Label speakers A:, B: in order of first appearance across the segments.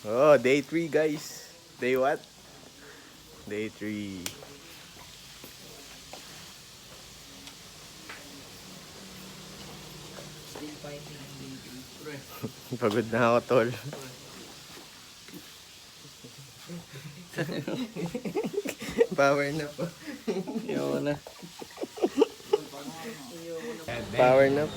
A: Oh, day 3 guys. Day what? Day 3.
B: Still fighting ang baby.
A: Pagod na ako, tol. Power nap.
B: Ayaw na.
A: Power nap.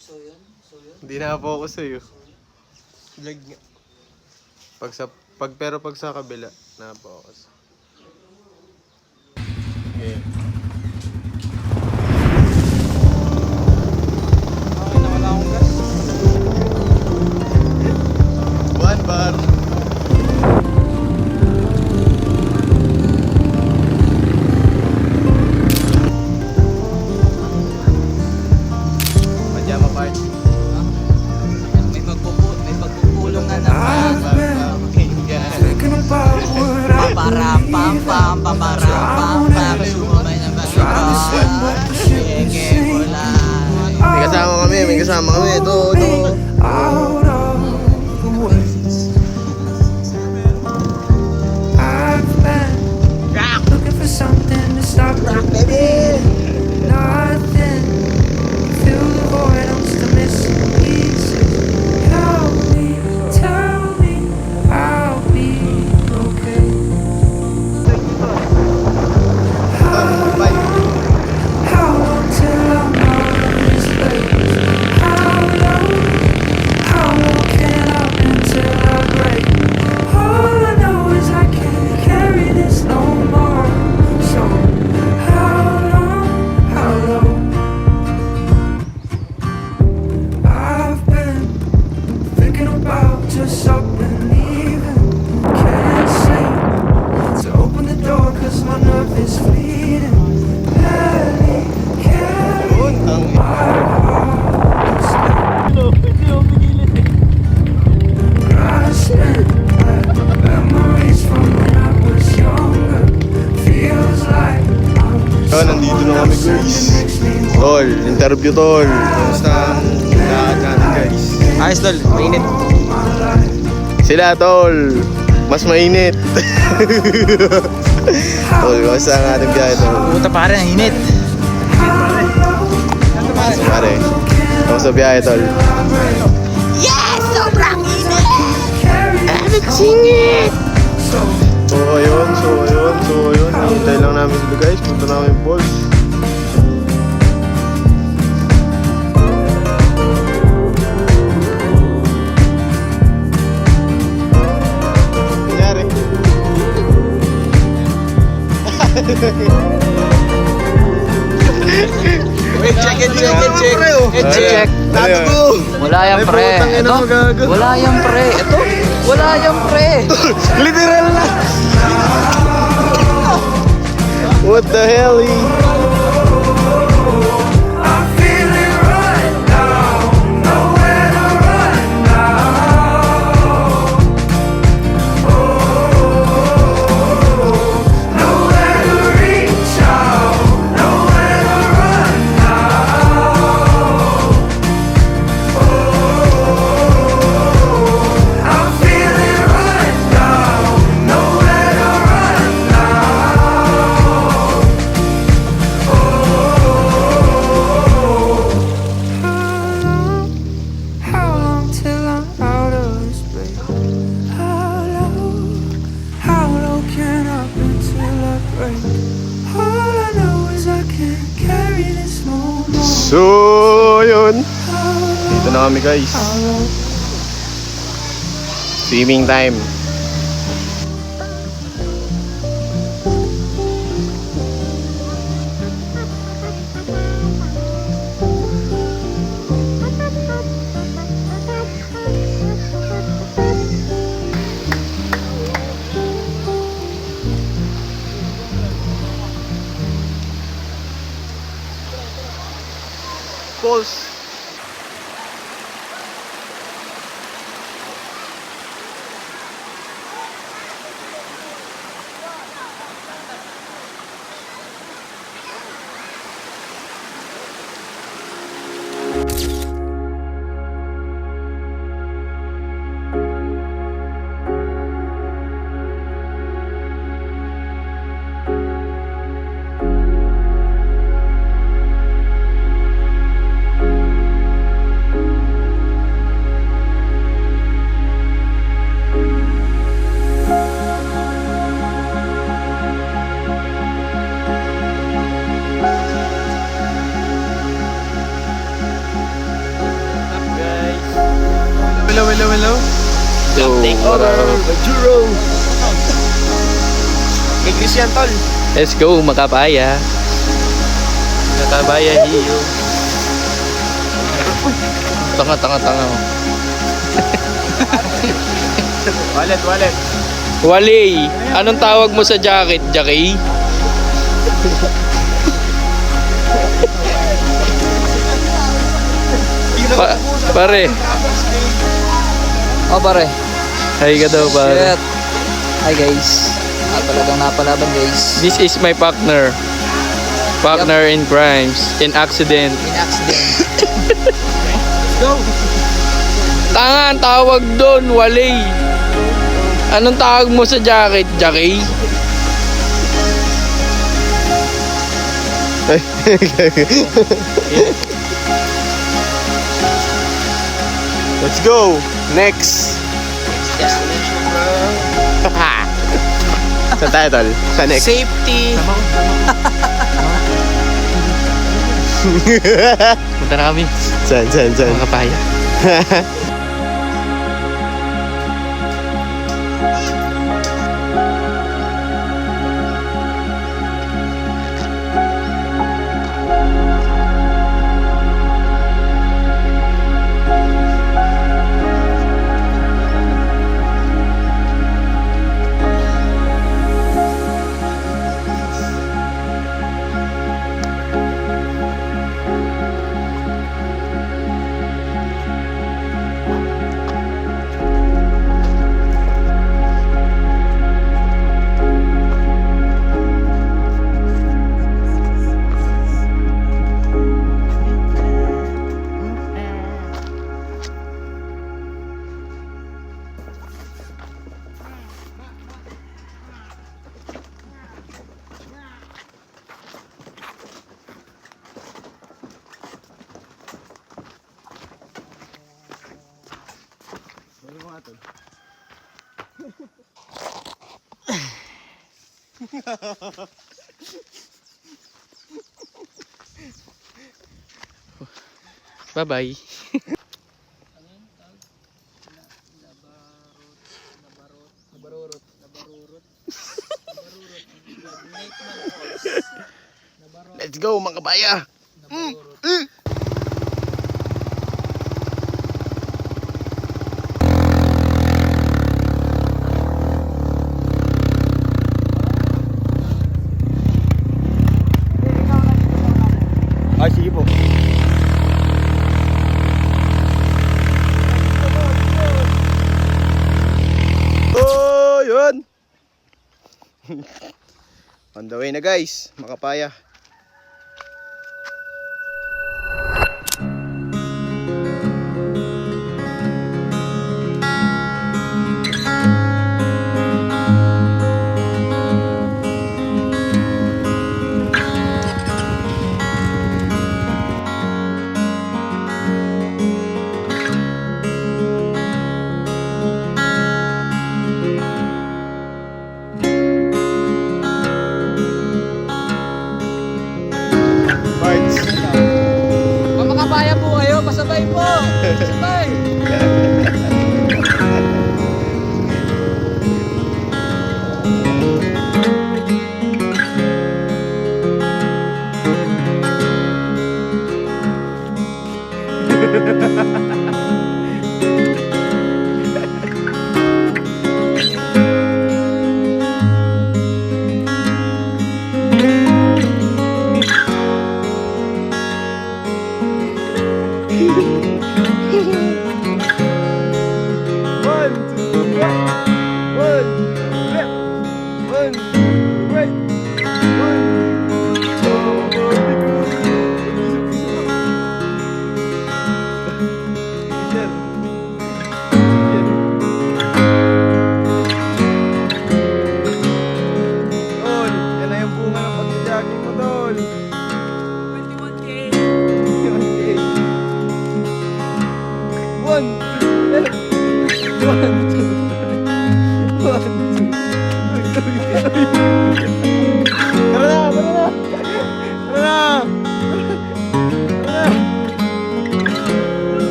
B: So yun?
A: Hindi na-focus sa'yo. Lag nga. Pag sa kabila, na-focus. Okay.
B: Nawala akong gas.
A: 1 bar. Pajama party.
B: May magpupulong na naman.
C: Thinking about what I
B: Paparapam-pam, paparapam-pam. Sumabay na ba? Sige, wala.
A: May kasama kami. Ito.
C: out of the woods. I've been looking for something to stop the nothing. Fill the void, I'm still missing pieces. Help me, tell me I'll be okay. How long till I'm out of this place? How long can I bend till I break? All I know is I can't carry this no more. So how low? I've been thinking about just up and leaving. Can't say to open the door 'cause my nerve is fleeting. Barely carry my heart. Grasping at memories from when I was younger. Feels like I'm
A: Nandito na kami guys. Tol, interview tol. Kamusta ang lahat natin guys?
B: Ayos tol, mainit.
A: Sila tol, mas mainit. Tol, kamusta ang ating biyahe tol?
B: Puta pare, ang init.
A: So, pare, kamusta biyahe tol?
B: Yes! Sobrang init!
C: singit.
A: So ayun. Hintay lang namin sila guys. Punta namin balls. Nangyari.
B: Wait, check.
A: Natuto.
B: Wala yan pre. Ito? Wala yan pre. Ito? Wala yan pre.
A: Literal na. What the hell?
C: I'm feeling right now, nowhere to run now. Nowhere to reach out, nowhere to run now. I'm feeling right now, nowhere to run now. How long till I'm out of this place? How low can I be till I break? All I know is I can't carry this no more.
A: So yun. Dito na kami guys.
C: How low?
A: Swimming time. Pulse. hello.
B: So,
A: Juro. Kay Christian, tol.
B: let's go, makabaya. Makabaya, hiyo. Tanga.
A: Wallet.
B: Wally, anong tawag mo sa jacket, Jackie? Pare.
D: Oh pare.
B: Hi ka daw, pare.
D: Shit. Hi guys. Talagang napalaban guys.
B: This is my partner. Partner in crimes, in accident.
D: In accident.
B: Tanga, ang tawag doon, Wally. Anong tawag mo sa jacket, Jackie?
A: Let's go. Next. Saan tayo, tol? Sa next.
D: Safety.
B: Punta na kami.
A: Saan?
B: Makapaya. Bye-bye.
A: Let's go, mga kabaya. Ay, sige po. Oh, yun. On the way na guys, makapaya.
D: Makabaya po kayo. Pasabay po. Pasabay.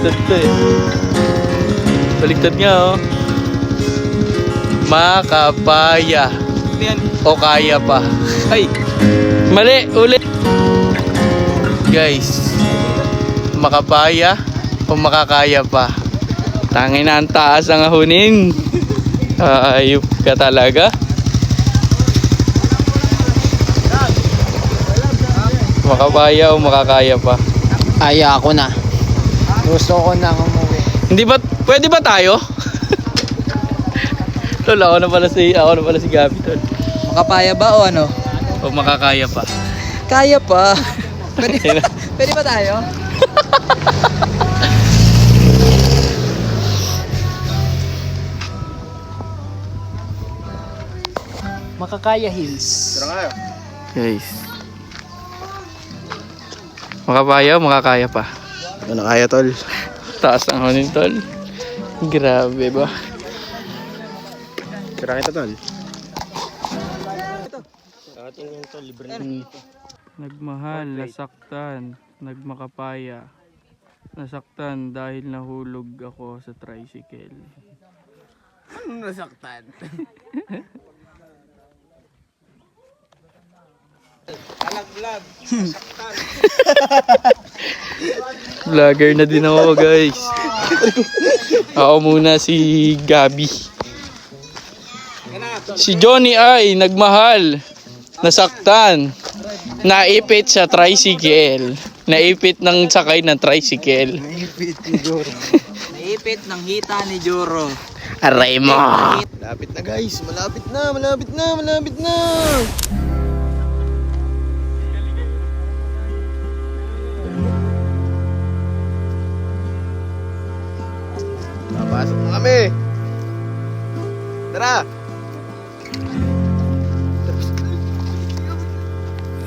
B: Baliktad to eh. Baliktad nga oh. Makapaya. O kaya pa. Ay! Mali! Ulit! Guys. Makapaya o makakaya pa. Tangin na ang taas ang ahunin. Ayop ka talaga. Makapaya o makakaya pa.
D: Aya ako na. Gusto ko na umuwi.
B: Hindi ba, pwede ba tayo? Tol, ako na pala si Gabi, tol.
D: Makapaya ba o ano?
B: O makakaya pa.
D: Kaya pa. Pwede ba tayo? Makakaya Hills.
A: Tara nga.
B: Guys. Makapaya o makakaya pa.
A: Ano na kaya, tol?
B: Taas ang hanin, tol. Grabe ba?
A: Tira kita, tol.
B: Nagmahal, nasaktan, nagmakapaya. Nasaktan dahil nahulog ako sa tricycle.
D: Ano nasaktan?
B: Vlogger na din ako, guys. Ako muna si Gabi. Si Johnny ay nagmahal, nasaktan, naipit sa tricycle. Naipit ng sakay ng tricycle.
D: Naipit ng hita ni Joro.
B: Aray mo!
A: Malapit na, guys. Malapit na, malapit na, malapit na. Papasok na kami. Tara.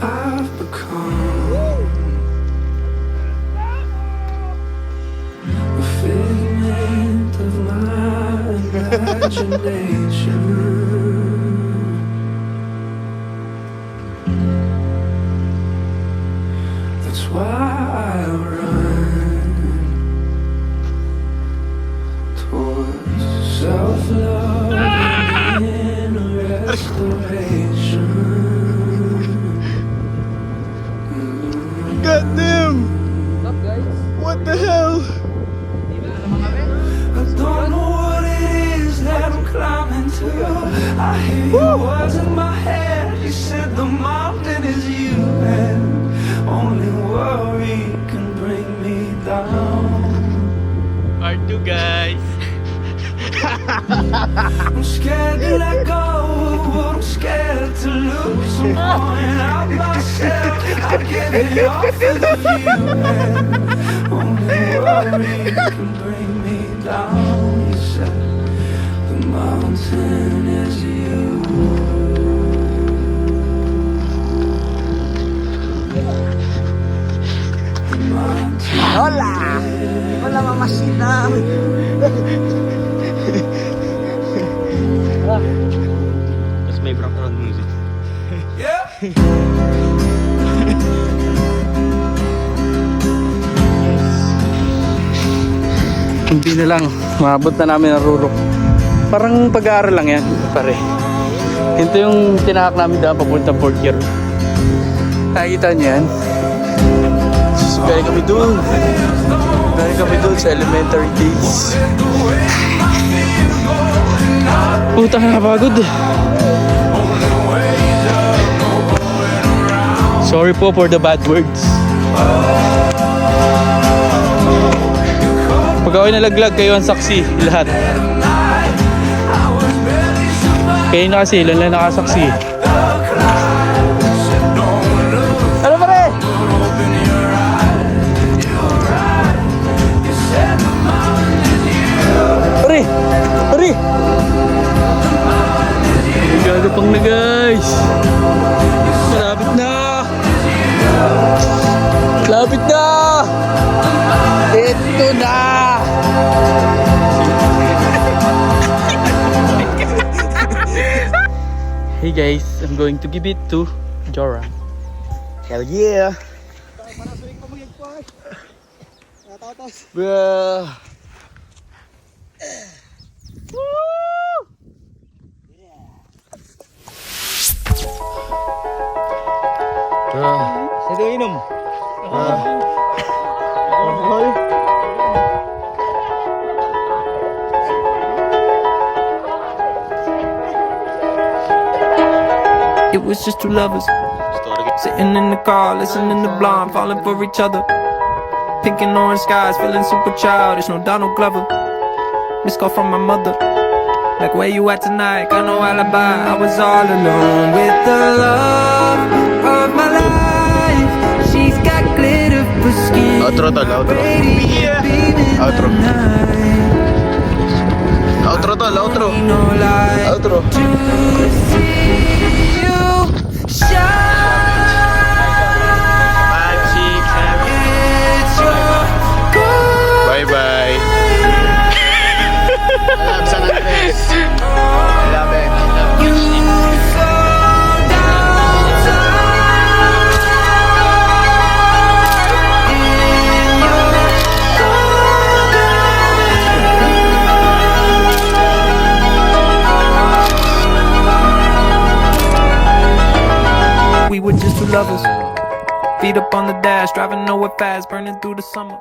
C: I've become a figment of my imagination. That's why I run towards self-love and restoration.
A: God damn. What the hell?
C: I don't know what it is that I'm climbing to. I hear your words in my head. You said the mountain is you, and only worry can bring me down.
B: Part 2, guys.
C: I'm scared to let go. I'm scared to lose. I'm pouring out myself. I get it off of you, and only worry can bring me down. You said the mountain is you. The mountain.
D: Hola! Wala mamasita.
A: Mas may background music.
C: Yeah.
B: Hindi na lang, maabot na namin ang Rurok. Parang pag-aaral lang yan, pare. Ito yung tinahak namin daan papunta Port Year. Nakikita niyo yan? Galing kami dun. Galing kami dun sa elementary days. Puta ka, napagod. Sorry po for the bad words. Pag ako'y nalaglag, kayo ang saksi, lahat. Kayo na kasi, ilan lang nakasaksi. Ano pare? Pare! Pare! Gagapang na, guys. Malapit na. Malapit na. Ito na. Hey guys, I'm going to give it to Joran.
A: Hell yeah. Bah.
D: Sino inom?
C: It was just two lovers
A: Story.
C: sitting in the car, listening to Blonde, falling for each other. Pink and orange skies, feeling super childish. No Donald Glover. Missed call from my mother. Like, where you at tonight? Got no alibi. I was all alone with the love of my life. She's got glitter for skin.
A: Outro tol, outro. Outro. Outro tol, outro.
C: No light
A: Outro.
C: to see you shine. It's your goal.
A: Bye-bye.
C: You fall down in your goal. We were just two lovers, feet up on the dash, driving nowhere fast, burning through the summer.